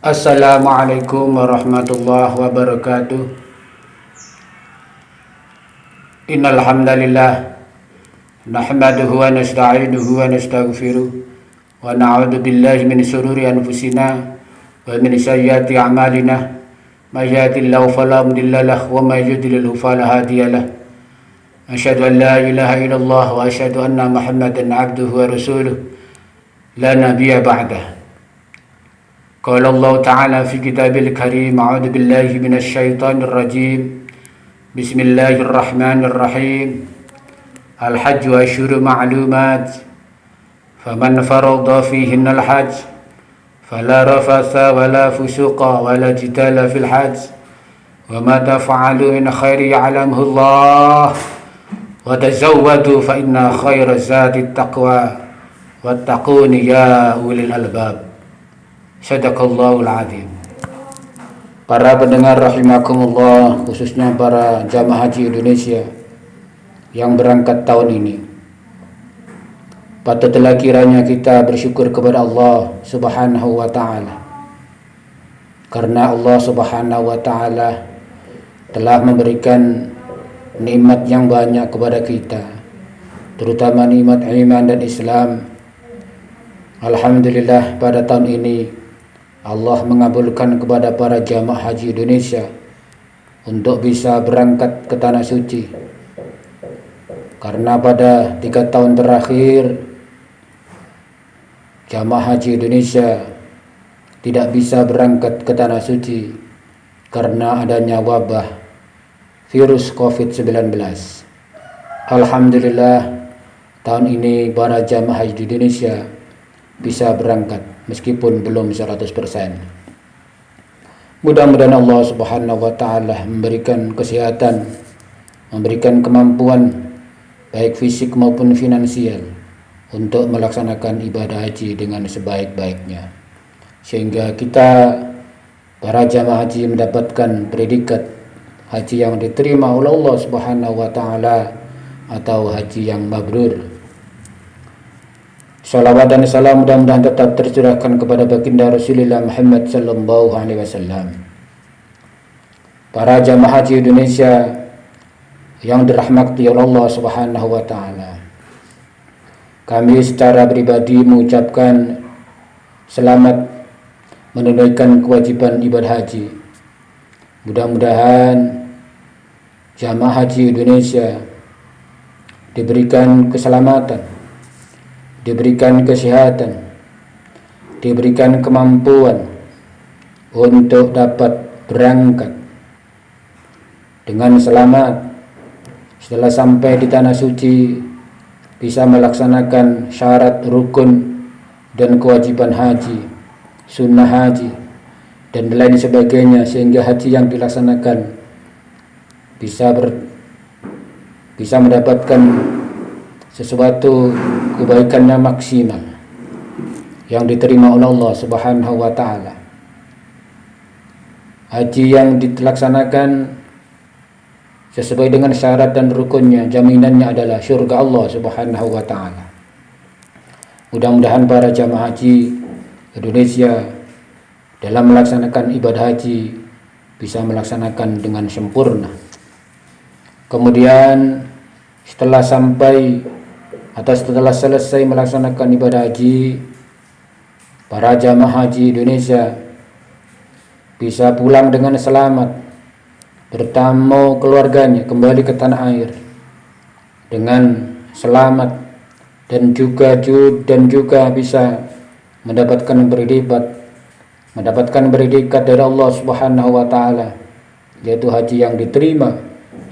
Assalamualaikum warahmatullahi wabarakatuh. Innal hamdalillah nahmaduhu wa nasta'inuhu wa nastaghfiruh wa na'udzu billahi min shururi anfusina wa min sayyiati a'malina. May yahdihillahu fala mudilla lahu wa may yudlil fala hadiya lahu. Asyhadu an la ilaha illallah wa asyhadu anna Muhammadan 'abduhu wa rasuluh la nabiyya ba'dahu. Qala Allah Ta'ala fi kitabil karim, a'udzu billahi minasy syaithanir rajim. Bismillahirrahmanirrahim. Al-hajju asyhurun ma'lumat. Faman farada fihinna al-hajj fala rafatha wala fusuqa wala jidala fil hajj. Wa ma taf'alu min khairin ya'lamuhu Allah. Wa tazawwadu fa inna khayra zadi taqwa wattaquni ya ulil albab. Sadaqallahul azim. Para pendengar rahimakumullah, khususnya para jamaah haji Indonesia yang berangkat tahun ini, patutlah kiranya kita bersyukur kepada Allah Subhanahu wa ta'ala, karena Allah Subhanahu wa ta'ala telah memberikan nikmat yang banyak kepada kita, terutama nikmat iman dan Islam. Alhamdulillah, pada tahun ini Allah mengabulkan kepada para jamaah haji Indonesia untuk bisa berangkat ke Tanah Suci. Karena pada 3 tahun terakhir jamaah haji Indonesia tidak bisa berangkat ke Tanah Suci karena adanya wabah virus COVID-19. Alhamdulillah, tahun ini para jamaah haji Indonesia bisa berangkat meskipun belum 100%. Mudah-mudahan Allah Subhanahu wa ta'ala memberikan kesehatan, memberikan kemampuan baik fisik maupun finansial untuk melaksanakan ibadah haji dengan sebaik-baiknya, sehingga kita para jamaah haji mendapatkan predikat haji yang diterima oleh Allah Subhanahu wa ta'ala atau haji yang mabrur. Salawat dan salam mudah-mudahan tetap tercurahkan kepada baginda Rasulullah Muhammad sallallahu alaihi wasallam. Para jamaah haji Indonesia yang dirahmati oleh Allah Subhanahu wa taala, kami secara pribadi mengucapkan selamat menunaikan kewajiban ibadah haji. Mudah-mudahan jamaah haji Indonesia diberikan keselamatan, diberikan kesehatan, diberikan kemampuan untuk dapat berangkat dengan selamat. Setelah sampai di Tanah Suci, bisa melaksanakan syarat rukun dan kewajiban haji, sunnah haji, dan lain sebagainya, sehingga haji yang dilaksanakan bisa mendapatkan sesuatu kebaikannya maksimal yang diterima oleh Allah Subhanahu wa ta'ala. Haji yang dilaksanakan sesuai dengan syarat dan rukunnya, jaminannya adalah surga Allah Subhanahu wa ta'ala. Mudah-mudahan para jamaah haji Indonesia dalam melaksanakan ibadah haji bisa melaksanakan dengan sempurna. Kemudian setelah selesai melaksanakan ibadah haji, para jamaah haji Indonesia bisa pulang dengan selamat, bertemu keluarganya kembali ke tanah air dengan selamat, dan juga bisa mendapatkan predikat dari Allah Subhanahu wa ta'ala, yaitu haji yang diterima,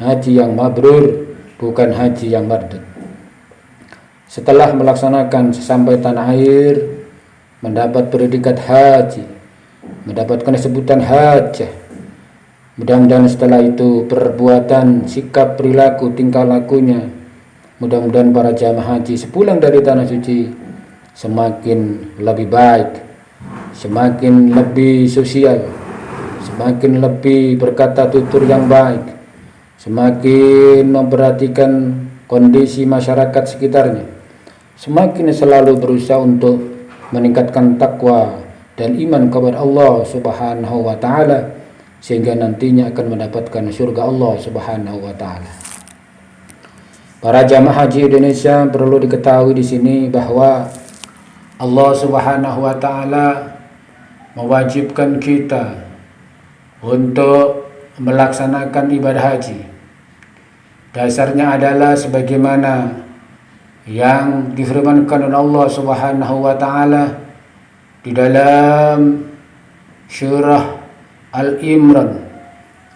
haji yang mabrur, bukan haji yang mardud. Setelah melaksanakan sampai tanah air, mendapat predikat haji, mendapatkan sebutan hajah. Mudah-mudahan setelah itu perbuatan, sikap, perilaku, tingkah lakunya, mudah-mudahan para jamaah haji sepulang dari tanah suci semakin lebih baik, semakin lebih sosial, semakin lebih berkata tutur yang baik, semakin memperhatikan kondisi masyarakat sekitarnya, semakin selalu berusaha untuk meningkatkan takwa dan iman kepada Allah Subhanahu wa taala, sehingga nantinya akan mendapatkan surga Allah Subhanahu wa taala. Para jamaah haji Indonesia, perlu diketahui di sini bahwa Allah Subhanahu wa taala mewajibkan kita untuk melaksanakan ibadah haji. Dasarnya adalah sebagaimana yang difirmankan oleh Allah Subhanahu wa taala di dalam surah Al-Imran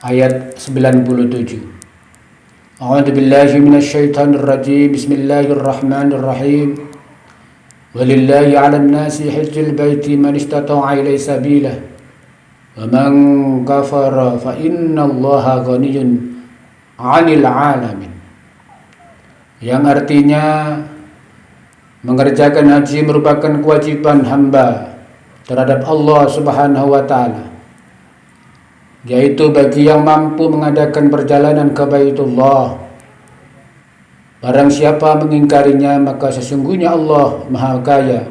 ayat 97. A'udzu billahi minasyaitonir rajim. Bismillahirrahmanirrahim. Walillahi 'alan nasi hajjul baiti man istata'a ilaihi sabila. Wa man kafara fa innallaha ghaniyyun 'anil 'alamin. Yang artinya mengerjakan haji merupakan kewajiban hamba terhadap Allah Subhanahu wa taala, yaitu bagi yang mampu mengadakan perjalanan ke Baitullah. Barang siapa mengingkarinya, maka sesungguhnya Allah Maha Kaya,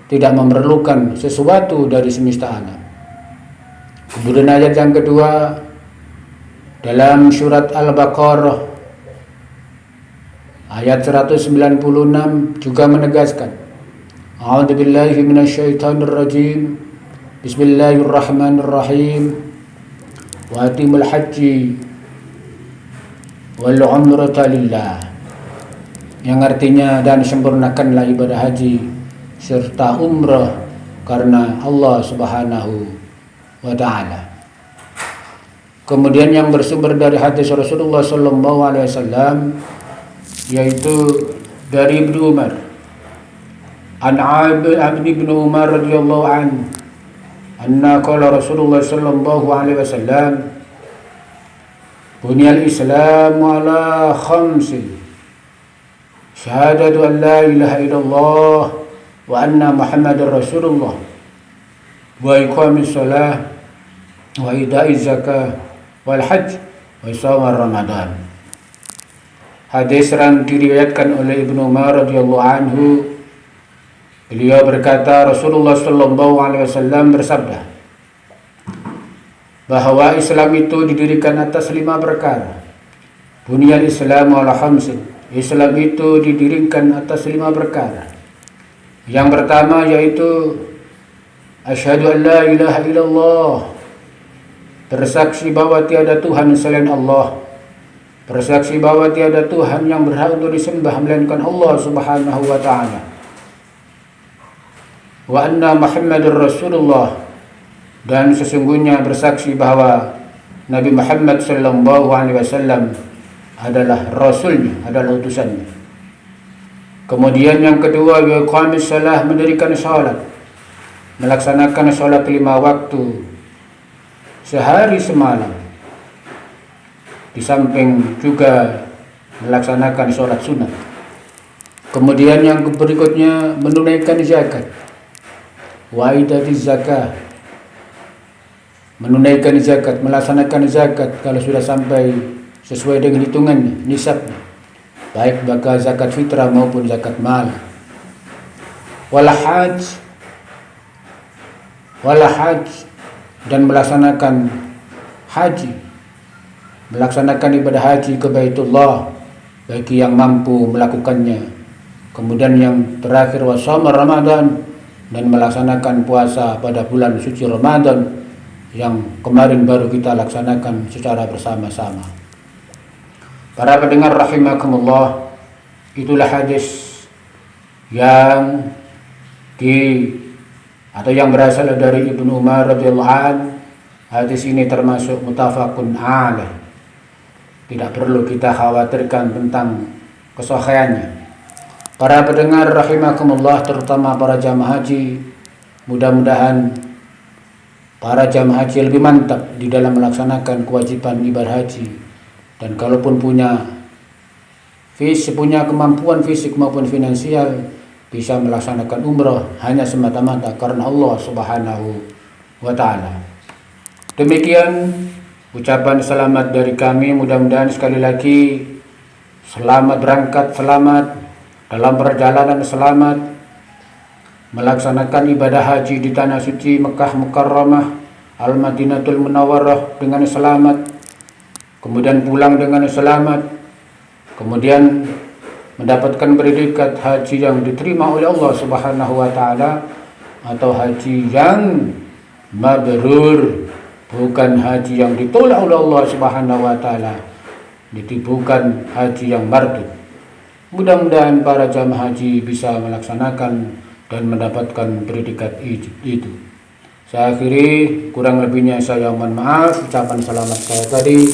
tidak memerlukan sesuatu dari semesta alam. Kemudian ayat yang kedua dalam surat Al-Baqarah ayat 196 juga menegaskan, A'udzu billahi minasyaitonir rajim. Bismillahirrahmanirrahim. Wa atimul haji wal umrata lillah, yang artinya dan sempurnakanlah ibadah haji serta umrah karena Allah Subhanahu wa taala. Kemudian yang bersumber dari hadis Rasulullah sallallahu alaihi wasallam, yaitu dari Ibnu Umar, an Ibnu Umar radhiyallahu anhu anna qala Rasulullah sallallahu alaihi wasallam, bunyal islamu ala khamsin, syahadatu an la ilaha illallah wa anna muhammadar rasulullah wa iqamis shalah wa ida'iz zakah wal hajj wa shaum ramadan. Hadis yang diriwayatkan oleh Ibnu Umar radhiyallahu anhu, beliau berkata, Rasulullah sallallahu alaihi wasallam bersabda bahwa Islam itu didirikan atas 5 perkara. Bunyal Islamu ala khamsin. Islam itu didirikan atas 5 perkara. Yang pertama yaitu asyhadu an la ilaha illallah, bersaksi bahwa tiada Tuhan selain Allah, bersaksi bahwa tiada Tuhan yang berhak untuk disembah melainkan Allah Subhanahu wa taala. Wa anna Muhammadar Rasulullah, dan sesungguhnya bersaksi bahwa Nabi Muhammad sallallahu alaihi wasallam adalah rasulnya, adalah utusannya. Kemudian yang kedua, wa iqamis shalah, mendirikan salat, melaksanakan salat 5 waktu sehari semalam, di samping juga melaksanakan salat sunat. Kemudian yang berikutnya menunaikan zakat, wa idatiz zakah, menunaikan zakat, melaksanakan zakat kalau sudah sampai sesuai dengan hitungannya, nisabnya, baik bakal zakat fitrah maupun zakat mal. Wal hajj, dan melaksanakan haji, melaksanakan ibadah haji ke Baitullah bagi yang mampu melakukannya. Kemudian yang terakhir wa shaum Ramadan, dan melaksanakan puasa pada bulan suci Ramadan yang kemarin baru kita laksanakan secara bersama-sama. Para pendengar rahimakumullah, itulah hadis yang yang berasal dari Ibnu Umar radhiyallahu anhu. Hadis ini termasuk muttafaqun alaih. Tidak perlu kita khawatirkan tentang kesahihannya. Para pendengar rahimakumullah, terutama para jamaah haji, mudah-mudahan para jamaah haji lebih mantap di dalam melaksanakan kewajiban ibadah haji, dan kalaupun punya kemampuan fisik maupun finansial, bisa melaksanakan umroh hanya semata-mata karena Allah Subhanahu wa Ta'ala. Demikian ucapan selamat dari kami. Mudah-mudahan sekali lagi selamat berangkat, selamat dalam perjalanan, selamat melaksanakan ibadah haji di tanah suci Mekah Mukarramah Al-Madinatul Munawwarah dengan selamat, kemudian pulang dengan selamat, kemudian mendapatkan predikat haji yang diterima oleh Allah Subhanahu wa Ta'ala, atau haji yang mabrur, bukan haji yang ditolak oleh Allah Subhanahu wa Ta'ala, bukan haji yang mardud. Mudah-mudahan para jamaah haji bisa melaksanakan dan mendapatkan predikat itu. Saya akhiri, kurang lebihnya saya mohon maaf. Ucapan selamat saya tadi,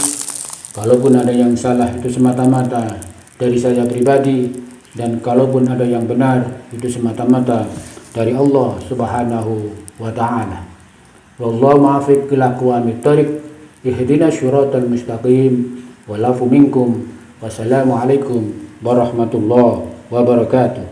kalaupun ada yang salah itu semata-mata dari saya pribadi, dan kalaupun ada yang benar itu semata-mata dari Allah Subhanahu wa Ta'ala. Wallahu muwaffiq ila aqwamit thoriq, ihdinas syiratal mustaqim, walafu minkum, wassalamu alaikum warahmatullahi wabarakatuh.